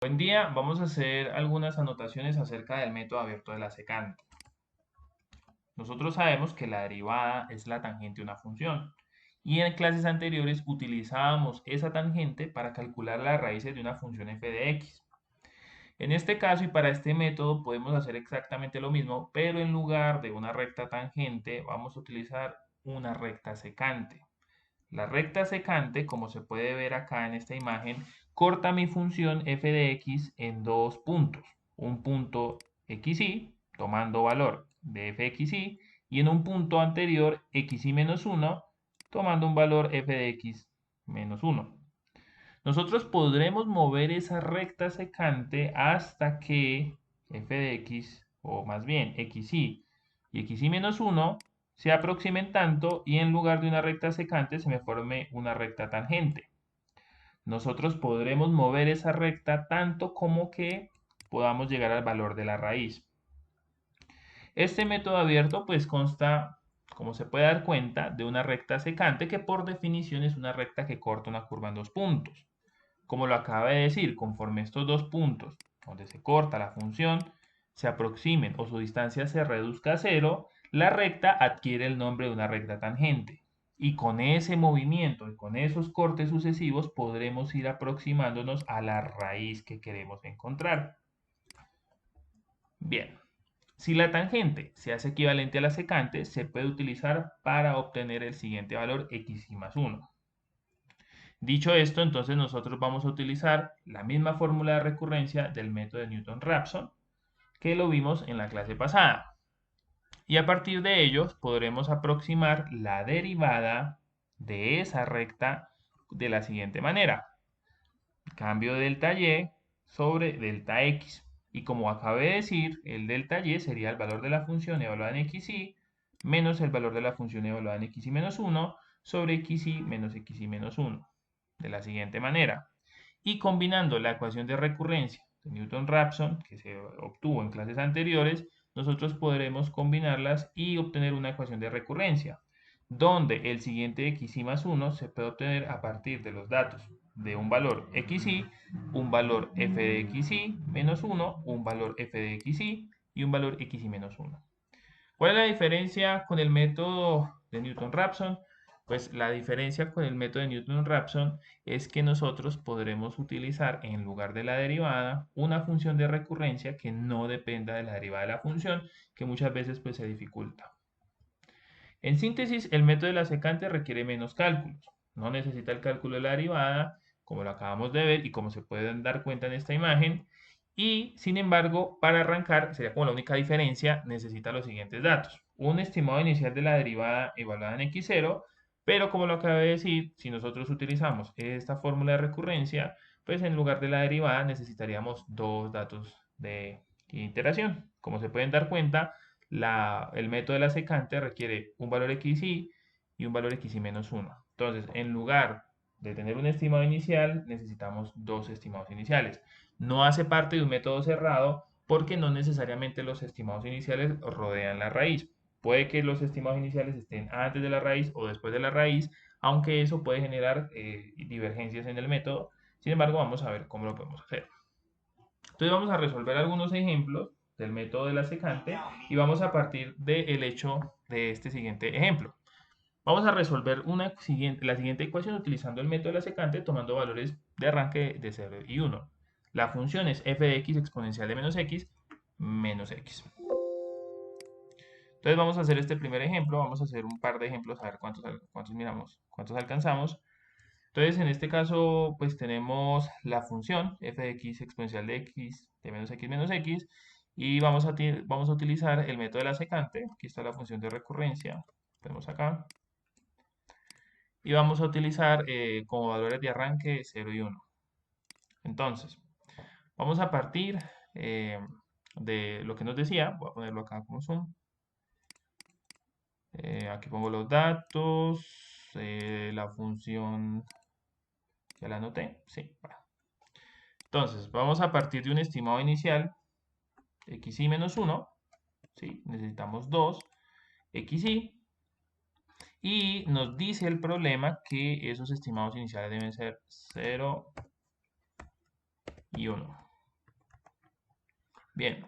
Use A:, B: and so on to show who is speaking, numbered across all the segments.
A: Buen día, vamos a hacer algunas anotaciones acerca del método abierto de la secante. Nosotros sabemos que la derivada es la tangente de una función y en clases anteriores utilizábamos esa tangente para calcular las raíces de una función f de x. En este caso y para este método podemos hacer exactamente lo mismo, pero en lugar de una recta tangente vamos a utilizar una recta secante. La recta secante, como se puede ver acá en esta imagen, corta mi función f de x en dos puntos. Un punto xy, tomando valor de fxy, y en un punto anterior xy menos 1, tomando un valor f de x menos 1. Nosotros podremos mover esa recta secante hasta que f de x, o más bien xy y xy menos 1, se aproximen tanto y en lugar de una recta secante se me forme una recta tangente. Nosotros podremos mover esa recta tanto como que podamos llegar al valor de la raíz. Este método abierto pues consta, como se puede dar cuenta, de una recta secante que por definición es una recta que corta una curva en dos puntos. Como lo acaba de decir, conforme estos dos puntos donde se corta la función se aproximen o su distancia se reduzca a cero, la recta adquiere el nombre de una recta tangente. Y con ese movimiento y con esos cortes sucesivos podremos ir aproximándonos a la raíz que queremos encontrar. Bien, si la tangente se hace equivalente a la secante, se puede utilizar para obtener el siguiente valor xy más 1. Dicho esto, entonces nosotros vamos a utilizar la misma fórmula de recurrencia del método de Newton-Raphson que lo vimos en la clase pasada. Y a partir de ello podremos aproximar la derivada de esa recta de la siguiente manera. Cambio delta y sobre delta x. Y como acabé de decir, el delta y sería el valor de la función evaluada en xy menos el valor de la función evaluada en xy menos 1 sobre xy menos xy menos 1. De la siguiente manera. Y combinando la ecuación de recurrencia de Newton-Raphson, que se obtuvo en clases anteriores, nosotros podremos combinarlas y obtener una ecuación de recurrencia, donde el siguiente xy más 1 se puede obtener a partir de los datos de un valor xy, un valor f de xy menos 1, un valor f de xy y un valor xy menos 1. ¿Cuál es la diferencia con el método de Newton-Raphson? Pues la diferencia con el método de Newton-Raphson es que nosotros podremos utilizar en lugar de la derivada una función de recurrencia que no dependa de la derivada de la función, que muchas veces pues se dificulta. En síntesis, el método de la secante requiere menos cálculos. No necesita el cálculo de la derivada, como lo acabamos de ver y como se pueden dar cuenta en esta imagen. Y, sin embargo, para arrancar, sería como la única diferencia, necesita los siguientes datos. Un estimado inicial de la derivada evaluada en x0, pero como lo acabé de decir, si nosotros utilizamos esta fórmula de recurrencia, pues en lugar de la derivada necesitaríamos dos datos de iteración. Como se pueden dar cuenta, el método de la secante requiere un valor xy y un valor xy menos 1. Entonces, en lugar de tener un estimado inicial, necesitamos dos estimados iniciales. No hace parte de un método cerrado porque no necesariamente los estimados iniciales rodean la raíz. Puede que los estimados iniciales estén antes de la raíz o después de la raíz, aunque eso puede generar divergencias en el método. Sin embargo, vamos a ver cómo lo podemos hacer. Entonces vamos a resolver algunos ejemplos del método de la secante y vamos a partir del hecho de este siguiente ejemplo. Vamos a resolver la siguiente ecuación utilizando el método de la secante tomando valores de arranque de 0 y 1. La función es f de x exponencial de menos x. Entonces vamos a hacer este primer ejemplo, vamos a hacer un par de ejemplos a ver cuántos alcanzamos. Entonces, en este caso, pues tenemos la función f de x exponencial de x de menos x y vamos a utilizar el método de la secante. Aquí está la función de recurrencia, tenemos acá. Y vamos a utilizar como valores de arranque 0 y 1. Entonces, vamos a partir de lo que nos decía. Voy a ponerlo acá como zoom. Aquí pongo los datos, la función, ya la anoté, sí, va. Entonces, vamos a partir de un estimado inicial, xy menos 1, ¿sí? Necesitamos 2, xy, y nos dice el problema que esos estimados iniciales deben ser 0 y 1. Bien,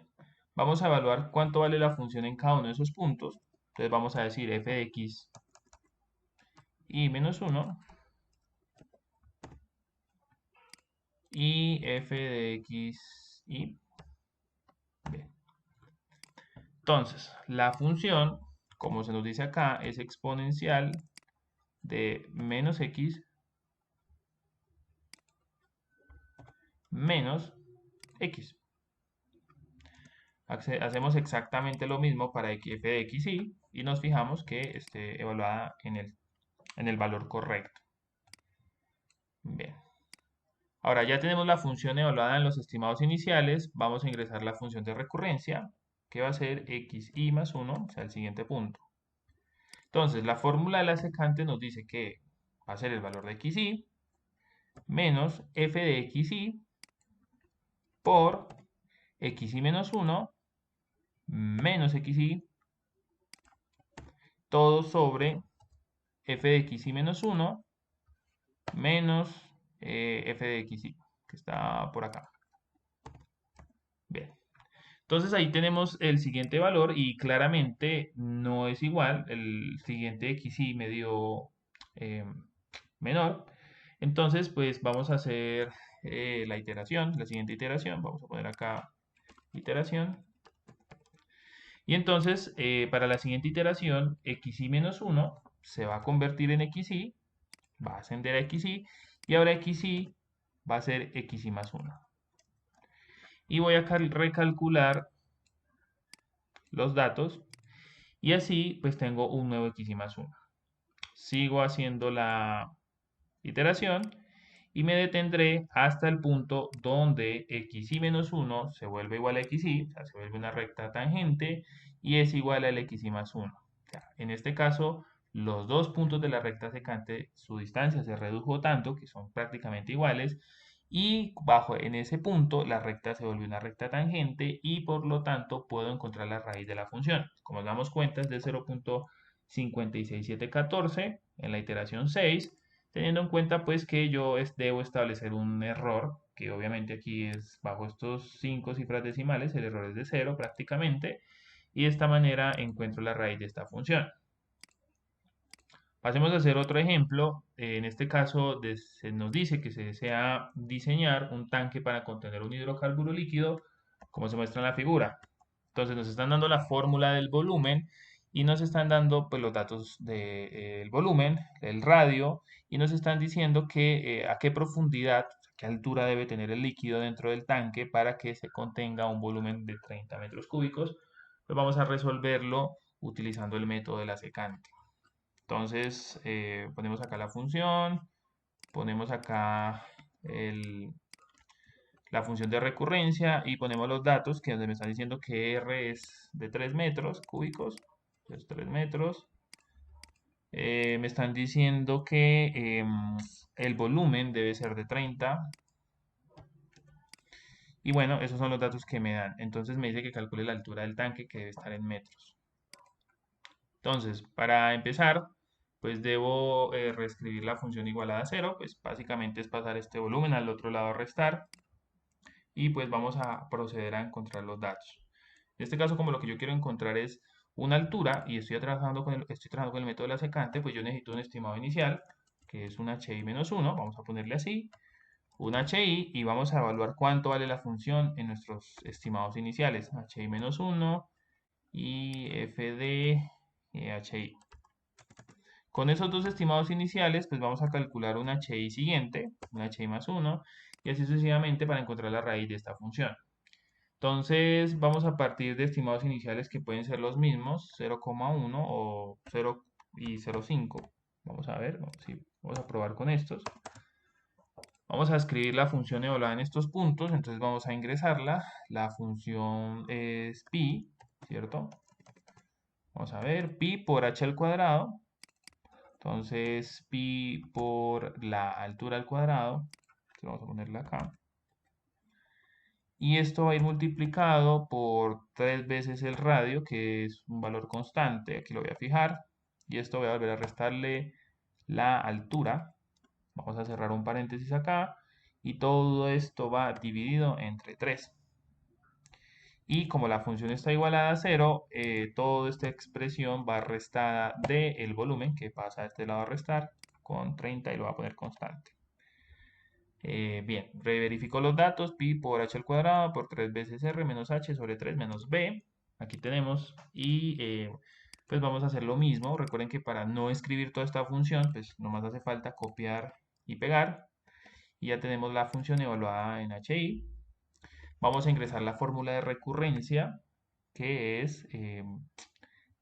A: vamos a evaluar cuánto vale la función en cada uno de esos puntos. Entonces vamos a decir f de x y menos 1 y f de x y. Bien. Entonces, la función, como se nos dice acá, es exponencial de menos x menos x. Hacemos exactamente lo mismo para f de x y nos fijamos que esté evaluada en el valor correcto. Bien. Ahora ya tenemos la función evaluada en los estimados iniciales. Vamos a ingresar la función de recurrencia, que va a ser xy más 1, o sea, el siguiente punto. Entonces, la fórmula de la secante nos dice que va a ser el valor de xy menos f de xy por xy menos 1 menos xy, todo sobre f de xy menos 1 menos f de xy, que está por acá. Bien. Entonces ahí tenemos el siguiente valor y claramente no es igual. El siguiente xy me dio menor. Entonces, pues vamos a hacer la iteración, la siguiente iteración. Vamos a poner acá iteración. Y entonces, para la siguiente iteración, xy menos 1 se va a convertir en xy, va a ascender a xy, y ahora xy va a ser xy más 1. Y voy a recalcular los datos, y así pues tengo un nuevo xy más 1. Sigo haciendo la iteración, y me detendré hasta el punto donde xy menos 1 se vuelve igual a xy, o sea, se vuelve una recta tangente y es igual al xy más 1. O sea, en este caso, los dos puntos de la recta secante, su distancia se redujo tanto que son prácticamente iguales y en ese punto la recta se vuelve una recta tangente y por lo tanto puedo encontrar la raíz de la función. Como nos damos cuenta es de 0.56714 en la iteración 6, teniendo en cuenta pues que yo debo establecer un error, que obviamente aquí es bajo estos 5 cifras decimales, el error es de 0 prácticamente, y de esta manera encuentro la raíz de esta función. Pasemos a hacer otro ejemplo. En este caso se nos dice que se desea diseñar un tanque para contener un hidrocarburo líquido, como se muestra en la figura. Entonces nos están dando la fórmula del volumen y nos están dando pues, los datos del volumen, el radio, y nos están diciendo que a qué profundidad, a qué altura debe tener el líquido dentro del tanque para que se contenga un volumen de 30 metros cúbicos. Pues vamos a resolverlo utilizando el método de la secante. Entonces, ponemos acá la función, ponemos acá la función de recurrencia y ponemos los datos que me están diciendo que R es de 3 metros cúbicos, es 3 metros. Me están diciendo que el volumen debe ser de 30. Y bueno, esos son los datos que me dan. Entonces me dice que calcule la altura del tanque que debe estar en metros. Entonces, para empezar, pues debo reescribir la función igualada a 0, pues básicamente es pasar este volumen al otro lado a restar y pues vamos a proceder a encontrar los datos. En este caso, como lo que yo quiero encontrar es una altura y estoy trabajando con el método de la secante, pues yo necesito un estimado inicial, que es un HI menos 1, vamos a ponerle así, un HI y vamos a evaluar cuánto vale la función en nuestros estimados iniciales, HI menos 1 y F de HI. Con esos dos estimados iniciales, pues vamos a calcular un HI siguiente, un HI más 1, y así sucesivamente para encontrar la raíz de esta función. Entonces, vamos a partir de estimados iniciales que pueden ser los mismos, 0,1 o 0 y 0,5. Vamos a ver, vamos a probar con estos. Vamos a escribir la función evaluada en estos puntos, entonces vamos a ingresarla. La función es pi, ¿cierto? Vamos a ver, pi por h al cuadrado. Entonces, pi por la altura al cuadrado, vamos a ponerla acá. Y esto va a ir multiplicado por 3 veces el radio, que es un valor constante, aquí lo voy a fijar. Y esto voy a volver a restarle la altura. Vamos a cerrar un paréntesis acá. Y todo esto va dividido entre 3. Y como la función está igualada a 0, toda esta expresión va restada del volumen, que pasa a este lado a restar, con 30 y lo va a poner constante. Bien, reverifico los datos, pi por h al cuadrado por 3 veces r menos h sobre 3 menos b. Aquí tenemos y pues vamos a hacer lo mismo. Recuerden que para no escribir toda esta función, pues nomás hace falta copiar y pegar. Y ya tenemos la función evaluada en HI. Vamos a ingresar la fórmula de recurrencia, que es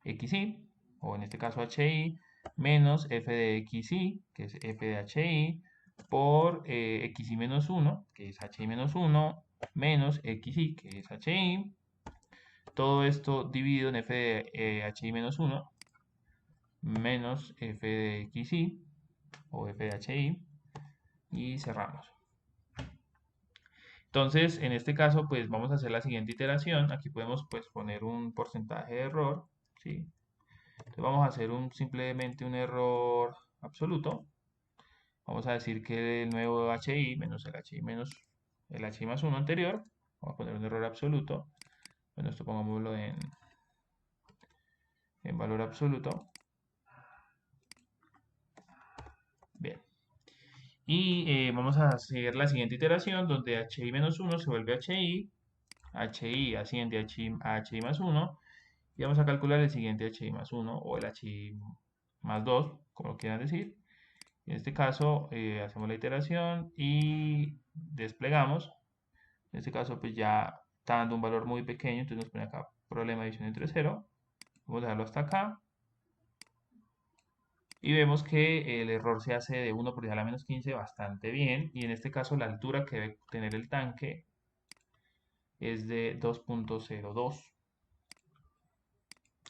A: XI, o en este caso HI, menos f de XI, que es f de HI, por XI menos 1, que es HI menos 1, menos XI, que es HI. Todo esto dividido en f de HI menos 1, menos f de XI, o f de HI, y cerramos. Entonces, en este caso, pues vamos a hacer la siguiente iteración. Aquí podemos pues poner un porcentaje de error, ¿sí? Entonces vamos a hacer simplemente un error absoluto. Vamos a decir que el nuevo HI menos el HI menos el HI más 1 anterior. Vamos a poner un error absoluto. Bueno, esto pongámoslo en valor absoluto. Bien. Y vamos a hacer la siguiente iteración donde HI menos 1 se vuelve HI. HI asciende a HI más 1. Y vamos a calcular el siguiente HI más 1 o el HI más 2, como quieran decir. En este caso, hacemos la iteración y desplegamos. En este caso, pues ya está dando un valor muy pequeño, entonces nos pone acá problema de división entre 0. Vamos a dejarlo hasta acá. Y vemos que el error se hace de 1 por 10 a la menos 15 bastante bien. Y en este caso, la altura que debe tener el tanque es de 2.02.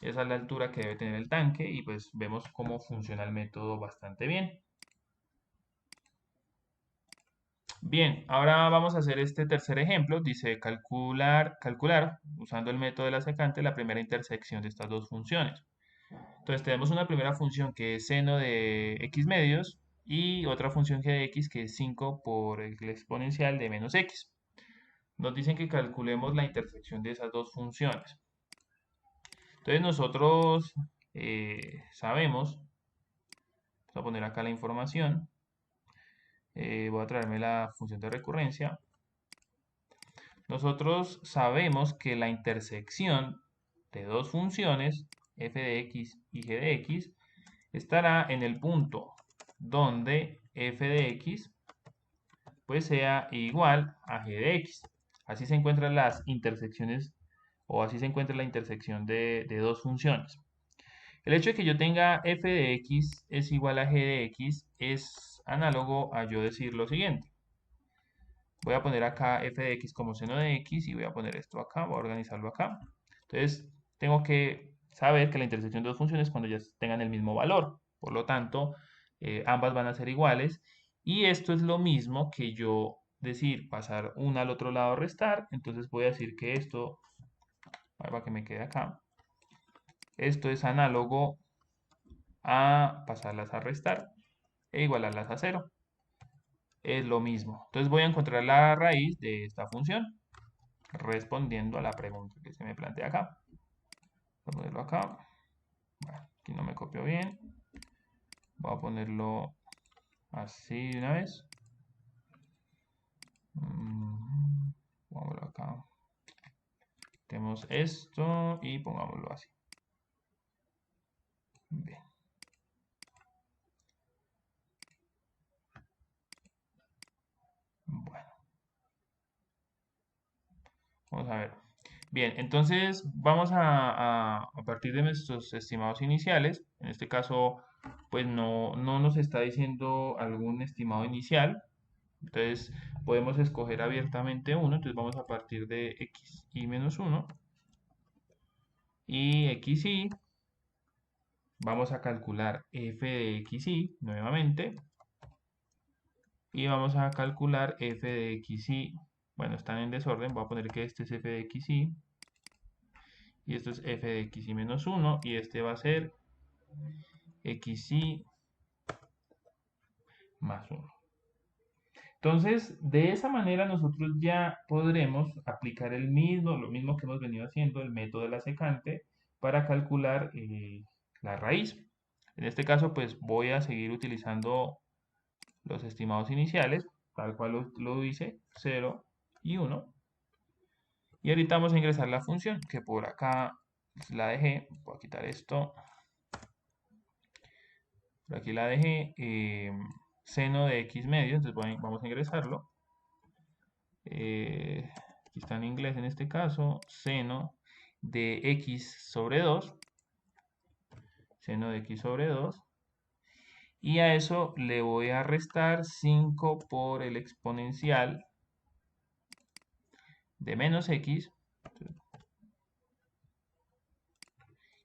A: Esa es la altura que debe tener el tanque y pues vemos cómo funciona el método bastante bien. Bien, ahora vamos a hacer este tercer ejemplo. Dice calcular, usando el método de la secante, la primera intersección de estas dos funciones. Entonces tenemos una primera función que es seno de x medios y otra función g de x que es 5 por el exponencial de menos x. Nos dicen que calculemos la intersección de esas dos funciones. Entonces nosotros sabemos, vamos a poner acá la información, voy a traerme la función de recurrencia. Nosotros sabemos que la intersección de dos funciones, f de x y g de x, estará en el punto donde f de x pues sea igual a g de x. Así se encuentran las intersecciones o así se encuentra la intersección de dos funciones. El hecho de que yo tenga f de x es igual a g de x es análogo a yo decir lo siguiente. Voy a poner acá f de x como seno de x y voy a poner esto acá, voy a organizarlo acá. Entonces, tengo que saber que la intersección de dos funciones cuando ya tengan el mismo valor. Por lo tanto, ambas van a ser iguales. Y esto es lo mismo que yo decir, pasar una al otro lado, restar. Entonces voy a decir que esto, para que me quede acá, esto es análogo a pasarlas a restar e igualarlas a 0. Es lo mismo. Entonces voy a encontrar la raíz de esta función respondiendo a la pregunta que se me plantea acá. Voy a ponerlo acá. Bueno, aquí no me copió bien. Voy a ponerlo así de una vez. Pongámoslo acá. Tenemos esto y pongámoslo así. Bien. Bueno. Vamos a ver. Bien, entonces vamos a partir de nuestros estimados iniciales. En este caso, pues no nos está diciendo algún estimado inicial. Entonces podemos escoger abiertamente uno. Entonces vamos a partir de x y menos 1 y xy. Vamos a calcular f de xy nuevamente. Y vamos a calcular f de xy. Bueno, están en desorden. Voy a poner que este es f de xy. Y esto es f de xy menos 1. Y este va a ser xy más 1. Entonces, de esa manera nosotros ya podremos aplicar lo mismo que hemos venido haciendo, el método de la secante, para calcular la raíz. En este caso, pues voy a seguir utilizando los estimados iniciales, tal cual lo hice, 0 y 1. Y ahorita vamos a ingresar la función, que por acá la dejé. Voy a quitar esto. Por aquí la dejé. Seno de x medio, entonces vamos a ingresarlo. Aquí está en inglés en este caso. Seno de x sobre 2. Seno de x sobre 2. Y a eso le voy a restar 5 por el exponencial de menos x.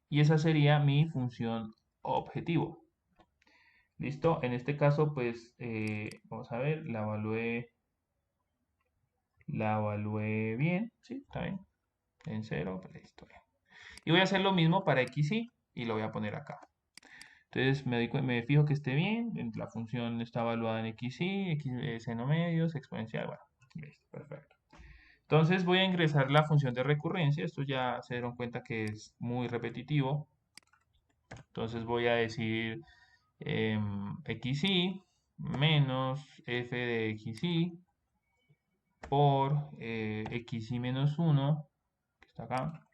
A: Y esa sería mi función objetivo. ¿Listo? En este caso, pues, vamos a ver, la evalué bien, ¿sí? Está bien, en 0, pues, listo, bien. Y voy a hacer lo mismo para xy y lo voy a poner acá. Entonces me fijo que esté bien, la función está evaluada en xy, seno medios, exponencial, bueno, listo, perfecto. Entonces voy a ingresar la función de recurrencia, esto ya se dieron cuenta que es muy repetitivo. Entonces voy a decir xy menos f de xy por xy menos 1, que está acá,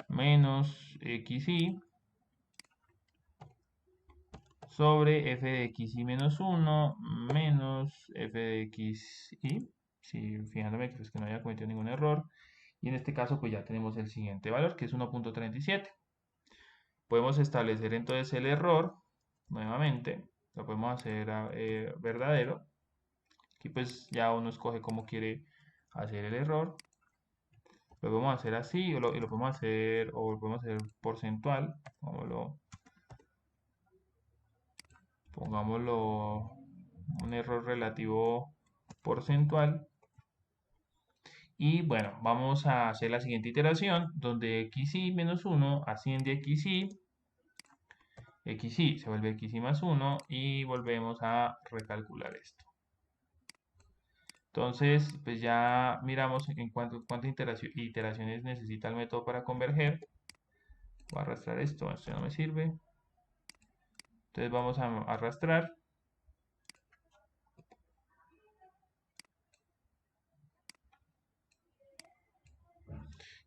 A: menos xy sobre f de xy menos 1 menos f de xy, si fijándome que, pues, que no haya cometido ningún error. Y en este caso pues ya tenemos el siguiente valor, que es 1.37. Podemos establecer entonces el error nuevamente, lo podemos hacer verdadero. Aquí pues ya uno escoge cómo quiere hacer el error. Lo podemos hacer así y lo podemos hacer, o lo podemos hacer porcentual. Pongámoslo un error relativo porcentual. Y bueno, vamos a hacer la siguiente iteración, donde xy menos 1 asciende a xy se vuelve xy más 1 y volvemos a recalcular esto. Entonces, pues ya miramos en cuántas iteraciones necesita el método para converger. Voy a arrastrar esto no me sirve. Entonces vamos a arrastrar.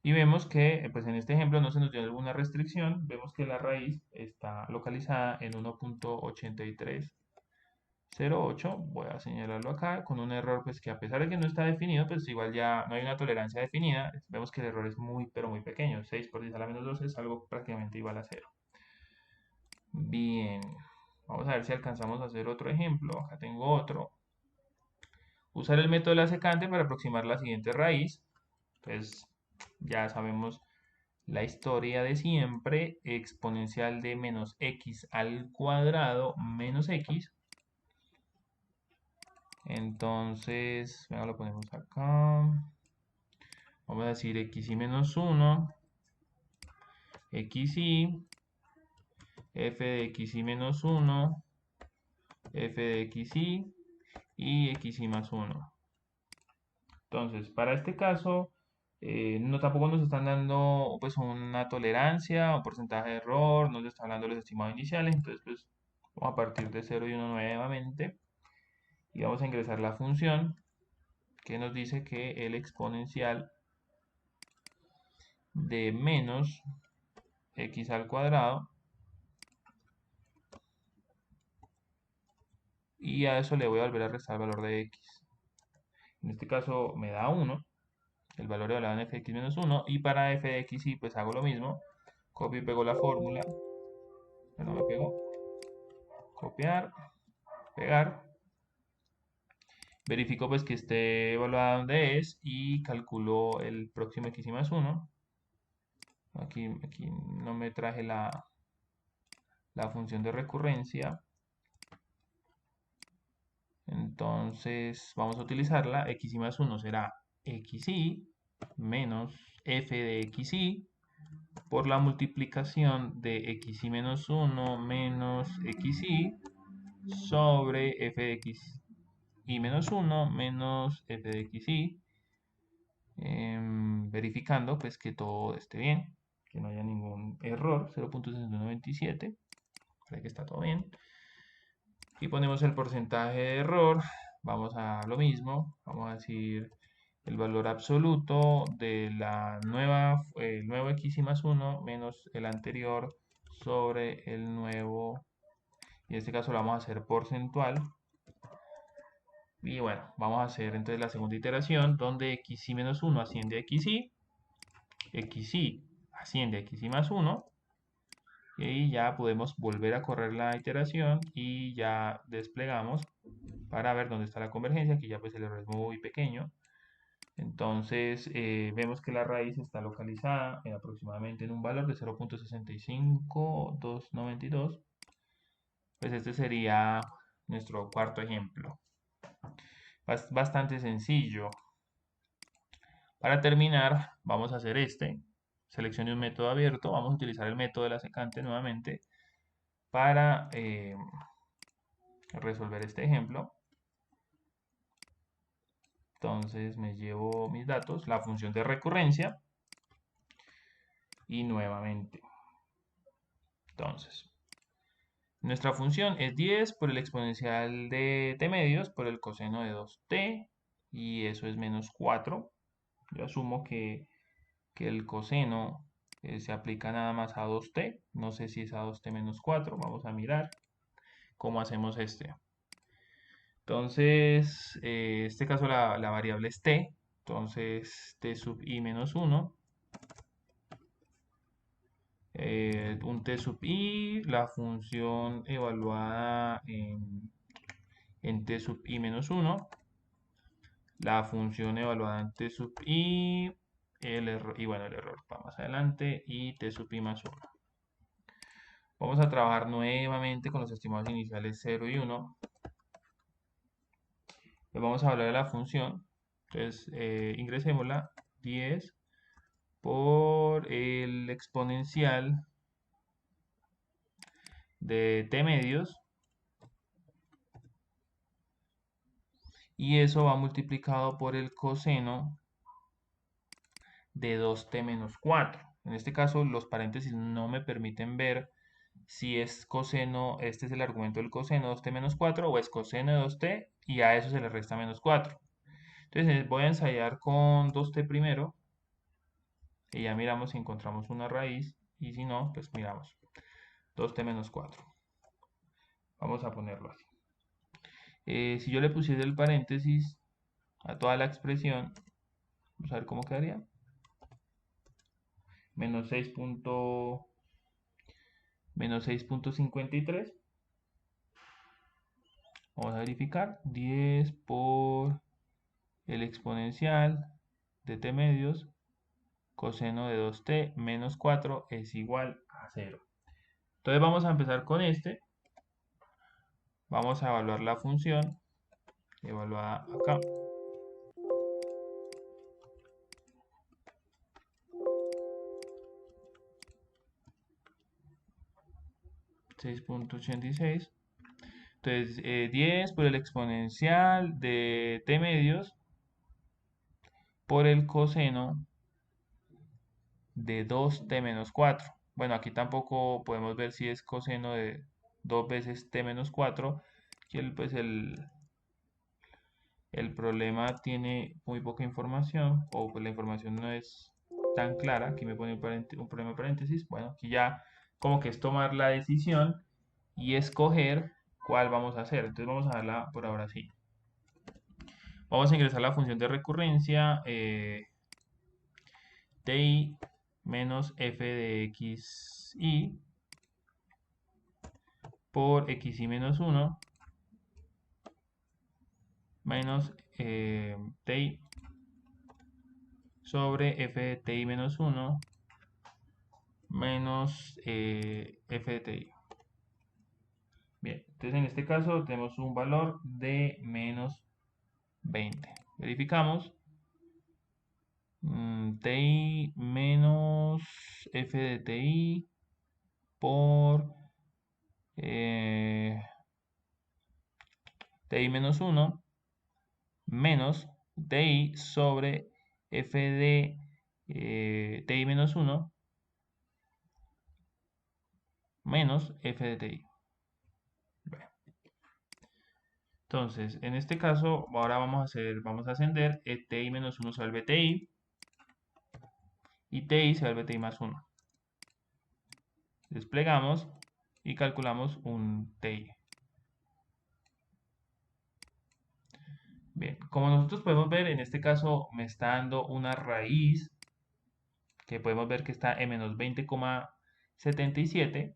A: Y vemos que, pues en este ejemplo no se nos dio alguna restricción. Vemos que la raíz está localizada en 1.8308. Voy a señalarlo acá con un error, pues que a pesar de que no está definido, pues igual ya no hay una tolerancia definida. Vemos que el error es muy, pero muy pequeño. 6 por 10 a la menos 12 es algo prácticamente igual a 0. Bien, vamos a ver si alcanzamos a hacer otro ejemplo. Acá tengo otro. Usar el método de la secante para aproximar la siguiente raíz. Entonces, ya sabemos la historia de siempre. Exponencial de menos x al cuadrado menos x. Entonces, bueno, lo ponemos acá. Vamos a decir xy menos 1, xy, f de xy menos 1, f de xy y xy más 1. Entonces, para este caso, no tampoco nos están dando pues una tolerancia o porcentaje de error, no nos está hablando de los estimados iniciales, entonces pues vamos a partir de 0 y 1 nuevamente y vamos a ingresar la función que nos dice que el exponencial de menos x al cuadrado, y a eso le voy a volver a restar el valor de x. En este caso me da 1, el valor evaluado en f de x menos 1, y para f de x y pues hago lo mismo, copio y pego la fórmula, no me pegó, copiar, pegar, verifico pues que esté evaluada donde es y calculo el próximo x y más 1. Aquí no me traje la función de recurrencia, entonces vamos a utilizarla. Xy más 1 será xy menos f de xy por la multiplicación de xy menos 1 menos xy sobre f de x y menos 1 menos f de xy, verificando pues que todo esté bien, que no haya ningún error, 0.6127, parece que está todo bien. Y ponemos el porcentaje de error, vamos a lo mismo, vamos a decir el valor absoluto de la el nuevo x y más 1 menos el anterior sobre el nuevo, y en este caso lo vamos a hacer porcentual. Y bueno, vamos a hacer entonces la segunda iteración donde xy menos 1 asciende a xy, xy asciende a xy más 1, y ahí ya podemos volver a correr la iteración y ya desplegamos para ver dónde está la convergencia. Aquí ya pues el error es muy pequeño. Entonces vemos que la raíz está localizada aproximadamente en un valor de 0.65292. Pues este sería nuestro cuarto ejemplo. Bastante sencillo. Para terminar, vamos a hacer este. Seleccione un método abierto. Vamos a utilizar el método de la secante nuevamente para resolver este ejemplo. Entonces me llevo mis datos, la función de recurrencia y nuevamente. Entonces, nuestra función es 10 por el exponencial de t medios por el coseno de 2t y eso es menos 4. Yo asumo que el coseno se aplica nada más a 2t. No sé si es a 2t menos 4. Vamos a mirar cómo hacemos este. Entonces, en este caso la variable es t. Entonces, t sub i menos 1. Un t sub i, la función evaluada en t sub i menos 1. La función evaluada en t sub i, el error, y bueno, el error va más adelante, y t sub i más 1. Vamos a trabajar nuevamente con los estimados iniciales 0 y 1. Les vamos a hablar de la función. Entonces, ingresémosla 10 por el exponencial de t medios. Y eso va multiplicado por el coseno de 2t menos 4. En este caso, los paréntesis no me permiten ver si es coseno, este es el argumento del coseno 2t menos 4 o es coseno de 2t y a eso se le resta menos 4. Entonces voy a ensayar con 2t primero y ya miramos si encontramos una raíz y si no, pues miramos 2t menos 4. Vamos a ponerlo así. Si yo le pusiera el paréntesis a toda la expresión, vamos a ver cómo quedaría. Menos 6.53. Vamos a verificar. 10 por el exponencial de t medios, coseno de 2t menos 4 es igual a 0. Entonces vamos a empezar con este. Vamos a evaluar la función evaluada acá. .86. Entonces 10 por el exponencial de t medios por el coseno de 2t menos 4. Bueno, aquí tampoco podemos ver si es coseno de 2 veces t menos 4, que pues el problema tiene muy poca información, o pues la información no es tan clara. Aquí me pone un problema de paréntesis. Bueno, aquí ya como que es tomar la decisión y escoger cuál vamos a hacer. Entonces vamos a darla por ahora sí. Vamos a ingresar la función de recurrencia ti menos f de xy por xy menos 1 menos ti sobre f de ti menos 1 menos f de ti. Bien, entonces en este caso tenemos un valor de menos 20. Verificamos. Ti menos f de ti por ti menos 1 menos ti sobre f de ti menos 1 menos f de ti. Bueno, entonces, en este caso, ahora vamos a ascender ti menos 1 se vuelve ti y ti se vuelve ti más 1. Desplegamos y calculamos un ti. Bien, como nosotros podemos ver, en este caso me está dando una raíz que podemos ver que está en menos 20,77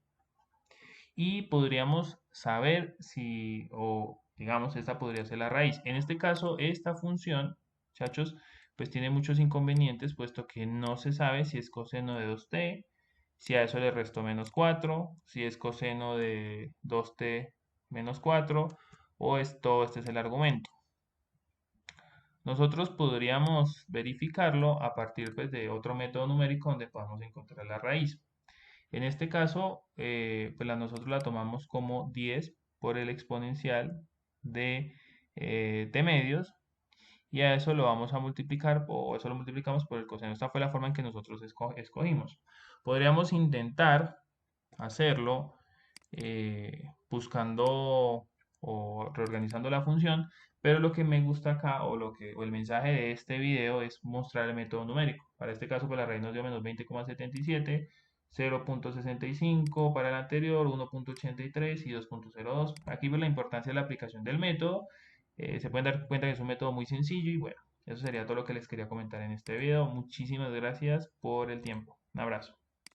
A: y podríamos saber si, o digamos, esta podría ser la raíz. En este caso, esta función, muchachos, pues tiene muchos inconvenientes, puesto que no se sabe si es coseno de 2t, si a eso le resto menos 4, si es coseno de 2t menos 4, o todo este es el argumento. Nosotros podríamos verificarlo a partir pues, de otro método numérico donde podamos encontrar la raíz. En este caso, pues nosotros la tomamos como 10 por el exponencial de t medios y a eso lo vamos a multiplicar o eso lo multiplicamos por el coseno. Esta fue la forma en que nosotros escogimos. Podríamos intentar hacerlo buscando o reorganizando la función, pero lo que me gusta acá o el mensaje de este video es mostrar el método numérico. Para este caso, pues la raíz nos dio menos 20,77, 0,65 para el anterior, 1,83 y 2,02. Aquí pues la importancia de la aplicación del método. Se pueden dar cuenta que es un método muy sencillo y bueno, eso sería todo lo que les quería comentar en este video. Muchísimas gracias por el tiempo. Un abrazo.